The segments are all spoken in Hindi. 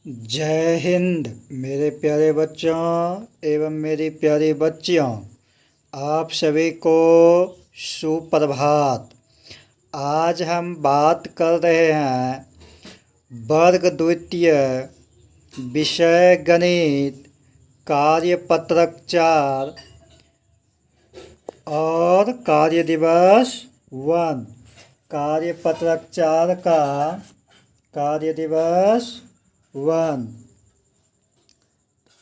जय हिंद मेरे प्यारे बच्चों एवं मेरी प्यारी बच्चियों। आप सभी को सुप्रभात। आज हम बात कर रहे हैं वर्ग द्वितीय विषय गणित कार्यपत्रक 4 और कार्य दिवस 1। कार्यपत्रक 4 का कार्य दिवस 1।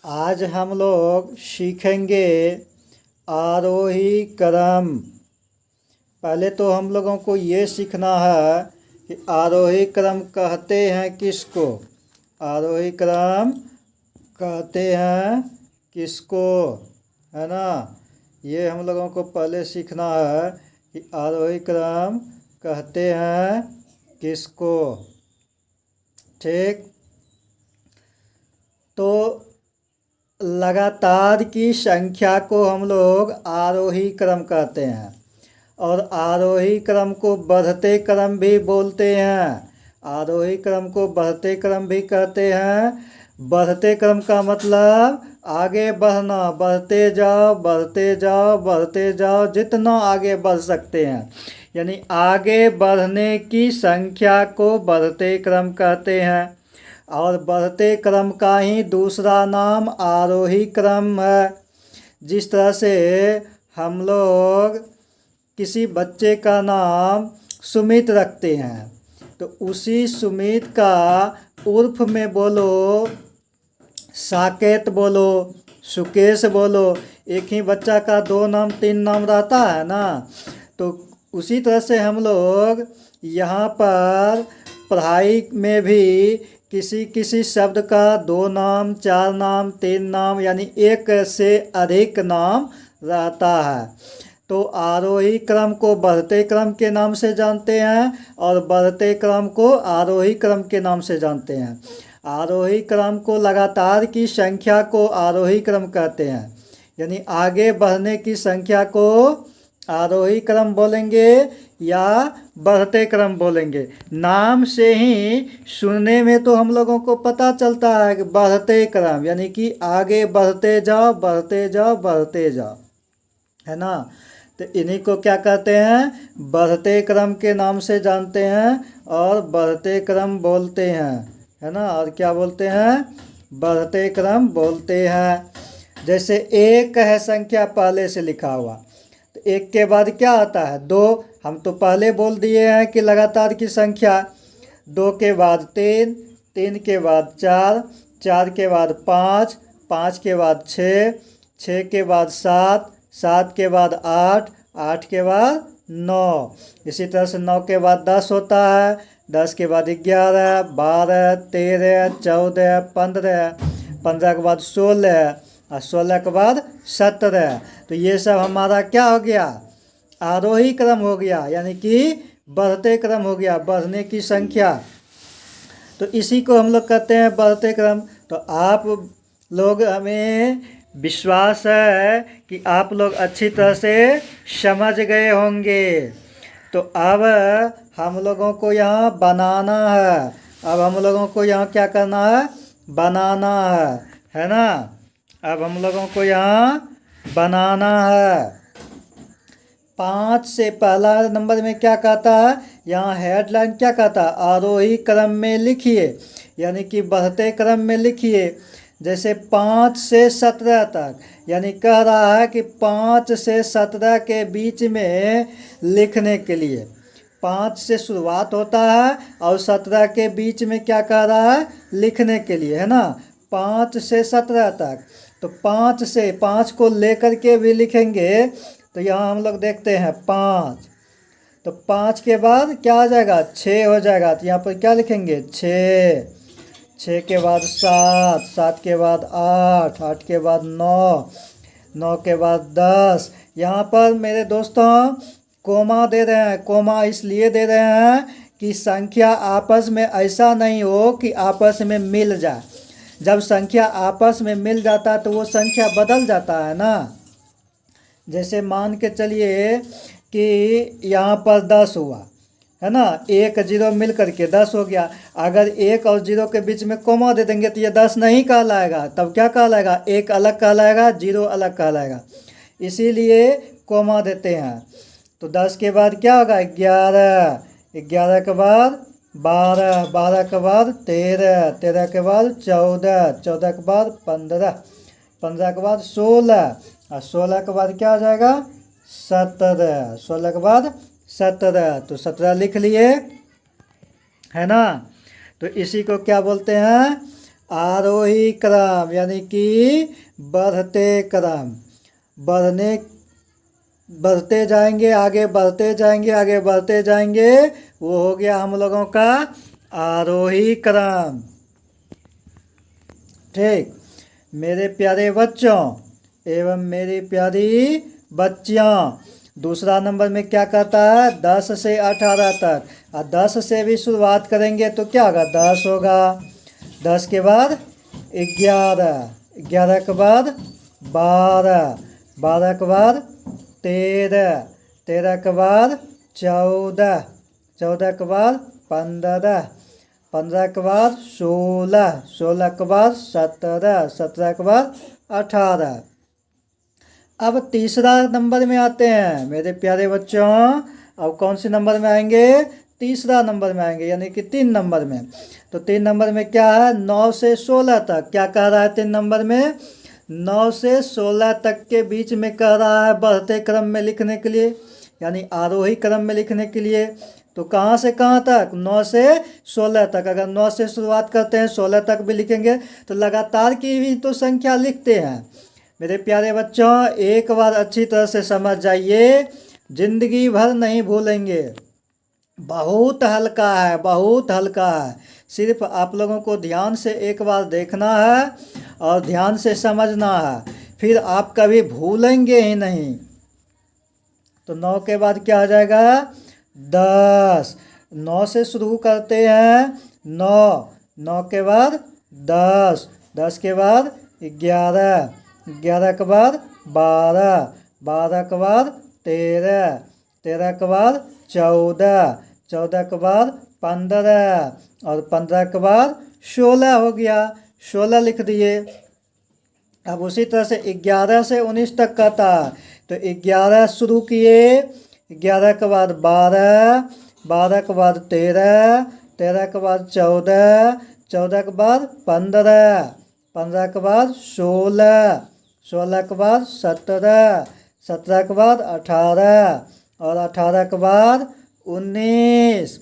आज हम लोग सीखेंगे आरोही क्रम। पहले तो हम लोगों को ये सीखना है कि आरोही क्रम कहते हैं किसको। आरोही क्रम कहते हैं किसको, है ना। ये हम लोगों को पहले सीखना है कि आरोही क्रम कहते हैं किसको। ठीक, तो लगातार की संख्या को हम लोग आरोही क्रम कहते हैं और आरोही क्रम को बढ़ते क्रम भी बोलते हैं। आरोही क्रम को बढ़ते क्रम भी कहते हैं। बढ़ते क्रम का मतलब आगे बढ़ना, बढ़ते जाओ बढ़ते जाओ बढ़ते जाओ, जितना आगे बढ़ सकते हैं, यानी आगे बढ़ने की संख्या को बढ़ते क्रम कहते हैं। और बढ़ते क्रम का ही दूसरा नाम आरोही क्रम है। जिस तरह से हम लोग किसी बच्चे का नाम सुमित रखते हैं तो उसी सुमित का उर्फ में बोलो साकेत बोलो, सुकेश बोलो। एक ही बच्चा का 2 नाम 3 नाम रहता है ना। तो उसी तरह से हम लोग यहाँ पर पढ़ाई में भी किसी किसी शब्द का 2 नाम 4 नाम 3 नाम यानी 1 से अधिक नाम रहता है। तो आरोही क्रम को बढ़ते क्रम के नाम से जानते हैं और बढ़ते क्रम को आरोही क्रम के नाम से जानते हैं। आरोही क्रम को लगातार की संख्या को आरोही क्रम कहते हैं, यानी आगे बढ़ने की संख्या को आरोही क्रम बोलेंगे या बढ़ते क्रम बोलेंगे। नाम से ही सुनने में तो हम लोगों को पता चलता है कि बढ़ते क्रम यानी कि आगे बढ़ते जाओ बढ़ते जाओ बढ़ते जाओ, है ना। तो इन्हीं को क्या कहते हैं, बढ़ते क्रम के नाम से जानते हैं और बढ़ते क्रम बोलते हैं, है ना। और क्या बोलते हैं, बढ़ते क्रम बोलते हैं। जैसे 1 है संख्या पहले से लिखा हुआ, तो 1 के बाद क्या आता है 2। हम तो पहले बोल दिए हैं कि लगातार की संख्या। 2 के बाद 3, 3 के बाद 4, 4 के बाद 5, 5 के बाद 6, 6 के बाद 7, 7 के बाद 8, 8 के बाद 9। इसी तरह से 9 के बाद 10 होता है, 10 के बाद 11, 12, 13, 14, 15, 15 के बाद 16 और 16 के बाद 17। तो ये सब हमारा क्या हो गया, आरोही क्रम हो गया, यानी कि बढ़ते क्रम हो गया, बढ़ने की संख्या। तो इसी को हम लोग कहते हैं बढ़ते क्रम। तो आप लोग, हमें विश्वास है कि आप लोग अच्छी तरह से समझ गए होंगे। तो अब हम लोगों को यहाँ बनाना है। अब हम लोगों को यहाँ क्या करना है, बनाना है ना। अब हम लोगों को यहाँ बनाना है। 5 से पहला नंबर में क्या कहता है, यहाँ हेडलाइन क्या कहता है, आरोही क्रम में लिखिए, यानी कि बढ़ते क्रम में लिखिए। जैसे 5 से 17 तक, यानी कह रहा है कि 5 से 17 के बीच में लिखने के लिए 5 से शुरुआत होता है और 17 के बीच में क्या कह रहा है, लिखने के लिए, है ना। 5 से 17 तक, तो 5 से 5 को लेकर के भी लिखेंगे। तो यहाँ हम लोग देखते हैं 5, तो 5 के बाद क्या आ जाएगा, 6 हो जाएगा। तो यहाँ पर क्या लिखेंगे 6, 6 के बाद 7, 7 के बाद 8, 8 के बाद 9, 9 के बाद 10। यहाँ पर मेरे दोस्तों कोमा दे रहे हैं। कोमा इसलिए दे रहे हैं कि संख्या आपस में ऐसा नहीं हो कि आपस में मिल जाए। जब संख्या आपस में मिल जाता है तो वो संख्या बदल जाता है ना। जैसे मान के चलिए कि यहाँ पर 10 हुआ, है ना, 1 0 मिल करके 10 हो गया। अगर 1 और 0 के बीच में कॉमा दे देंगे तो ये 10 नहीं कहलाएगा, तब क्या कहलाएगा, 1 अलग कहलाएगा, 0 अलग कहलाएगा, इसीलिए कॉमा देते हैं। तो 10 के बाद क्या होगा, 11, 11 के बाद 12, 12 के बाद 13, 13 के बाद 14, 14 के बाद 15, 15 के बाद 16, और 16 के बाद क्या हो जाएगा, 17, 16 के बाद 17, तो 17 लिख लिए, है ना। तो इसी को क्या बोलते हैं, आरोही क्रम, यानी कि बढ़ते क्रम, बढ़ते जाएंगे, आगे बढ़ते जाएंगे, आगे बढ़ते जाएंगे, वो हो गया हम लोगों का आरोही क्रम। ठीक, मेरे प्यारे बच्चों एवं मेरी प्यारी बच्चियों, दूसरा नंबर में क्या कहता है, 10 से 18 तक, और 10 से भी शुरुआत करेंगे तो क्या होगा, 10 होगा, 10 के बाद 11, 11 के बाद 12, 12 के बाद 13, 13 के बाद 14, 14 के बाद 15, 15 के बाद 16, 16 के बाद 17, 17 के बाद 18। अब तीसरा नंबर में आते हैं मेरे प्यारे बच्चों। अब कौन से नंबर में आएंगे, तीसरा नंबर में आएंगे, यानी कि 3 नंबर में। तो 3 नंबर में क्या है, 9 से 16 तक। क्या कह रहा है 3 नंबर में, 9 से 16 तक के बीच में कह रहा है बढ़ते क्रम में लिखने के लिए, यानी आरोही क्रम में लिखने के लिए। तो कहाँ से कहाँ तक, 9 से 16 तक। अगर 9 से शुरुआत करते हैं 16 तक भी लिखेंगे तो लगातार की भी तो संख्या लिखते हैं। मेरे प्यारे बच्चों, एक बार अच्छी तरह से समझ जाइए, जिंदगी भर नहीं भूलेंगे। बहुत हल्का है, बहुत हल्का है। सिर्फ आप लोगों को ध्यान से एक बार देखना है और ध्यान से समझना है, फिर आप कभी भूलेंगे ही नहीं। तो 9 के बाद क्या हो जाएगा, 10। 9 से शुरू करते हैं, 9, 9 के बाद 10, 10 के बाद 11, 11 के बाद 12, 12 के बाद 13, 13 के बाद 14, 14 के बाद 15, और 15 के बाद 16 हो गया, 16 लिख दिए। अब उसी तरह से 11 से 19 तक का था, तो 11 शुरू किए, 11 के बाद 12, 12 के बाद 13, 13 के बाद 14, 14 के बाद 15, 15 के बाद 16, 16 के बाद 17, 17 के बाद 18, और 18 के बाद 19।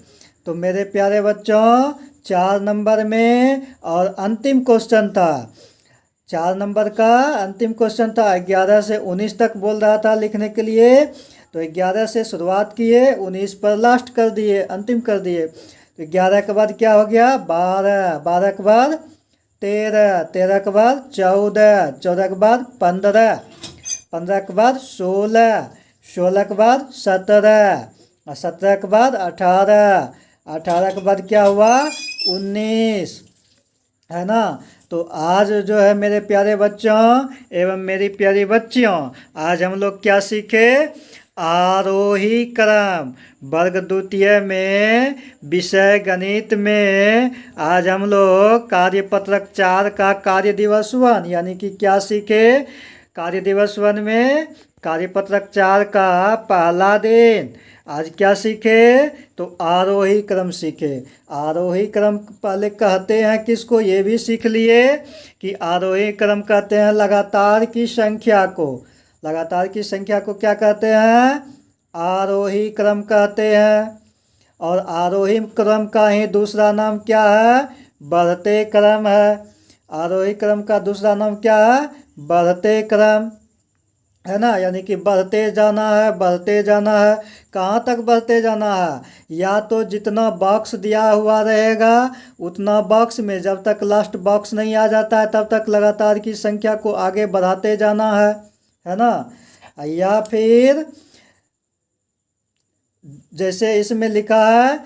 तो मेरे प्यारे बच्चों, 4 नंबर में और अंतिम क्वेश्चन था, 4 नंबर का अंतिम क्वेश्चन था। 11 से 19 तक बोल रहा था लिखने के लिए, तो 11 से शुरुआत किए, 19 पर लास्ट कर दिए, अंतिम कर दिए। तो 11 के बाद क्या हो गया, 12, 12 के बाद 13, 13 के बाद 14, 14 के बाद 15, 15 के बाद 16, 16 के बाद 17, और 17 के बाद 18, 18 के बाद क्या हुआ, 19, है ना। तो आज जो है मेरे प्यारे बच्चों एवं मेरी प्यारी बच्चियों, आज हम लोग क्या सीखे, आरोही क्रम। वर्ग द्वितीय में विषय गणित में आज हम लोग कार्यपत्रक 4 का कार्य दिवस 1 यानी कि क्या सीखे, कार्य दिवस 1 में कार्यपत्रक 4 का पहला दिन आज क्या सीखे, तो आरोही क्रम सीखे। आरोही क्रम पहले कहते हैं किसको, ये भी सीख लिए कि आरोही क्रम कहते हैं लगातार की संख्या को। लगातार की संख्या को क्या कहते हैं, आरोही क्रम कहते हैं। और आरोही क्रम का ही दूसरा नाम क्या है, बढ़ते क्रम है। आरोही क्रम का दूसरा नाम क्या है, बढ़ते क्रम, है ना। यानी कि बढ़ते जाना है, बढ़ते जाना है। कहाँ तक बढ़ते जाना है, या तो जितना बॉक्स दिया हुआ रहेगा उतना बॉक्स में, जब तक लास्ट बॉक्स नहीं आ जाता है तब तक लगातार की संख्या को आगे बढ़ाते जाना है ना। या फिर जैसे इसमें लिखा है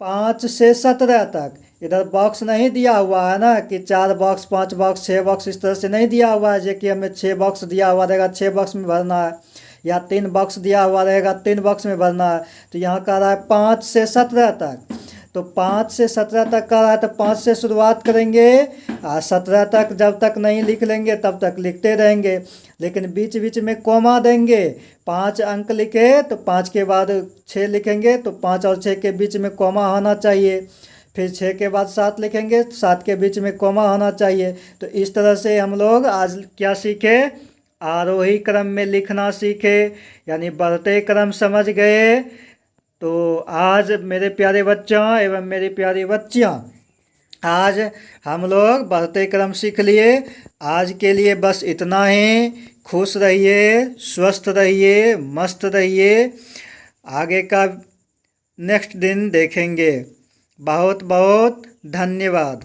5 से 17 तक, इधर बॉक्स नहीं दिया हुआ है ना कि 4 बॉक्स 5 बॉक्स 6 बॉक्स, इस तरह से नहीं दिया हुआ है जो कि हमें 6 बॉक्स दिया हुआ रहेगा, 6 बॉक्स में भरना है। या 3 बॉक्स दिया हुआ रहेगा, 3 बॉक्स में भरना है। तो यहाँ कह रहा है 5 से 17 तक, तो 5 से 17 तक कह रहा है तो 5 से शुरुआत करेंगे और 17 तक जब तक नहीं लिख लेंगे तब तक लिखते रहेंगे। लेकिन बीच बीच में कॉमा देंगे। 5 अंक लिखे तो 5 के बाद 6 लिखेंगे, तो 5 और 6 के बीच में कॉमा होना चाहिए। फिर 6 के बाद 7 लिखेंगे, 7 के बीच में कॉमा होना चाहिए। तो इस तरह से हम लोग आज क्या सीखे, आरोही क्रम में लिखना सीखे, यानी बढ़ते क्रम समझ गए। तो आज मेरे प्यारे बच्चों एवं मेरी प्यारी बच्चियाँ, आज हम लोग बढ़ते क्रम सीख लिए। आज के लिए बस इतना ही। खुश रहिए, स्वस्थ रहिए, मस्त रहिए। आगे का नेक्स्ट दिन देखेंगे। बहुत बहुत धन्यवाद।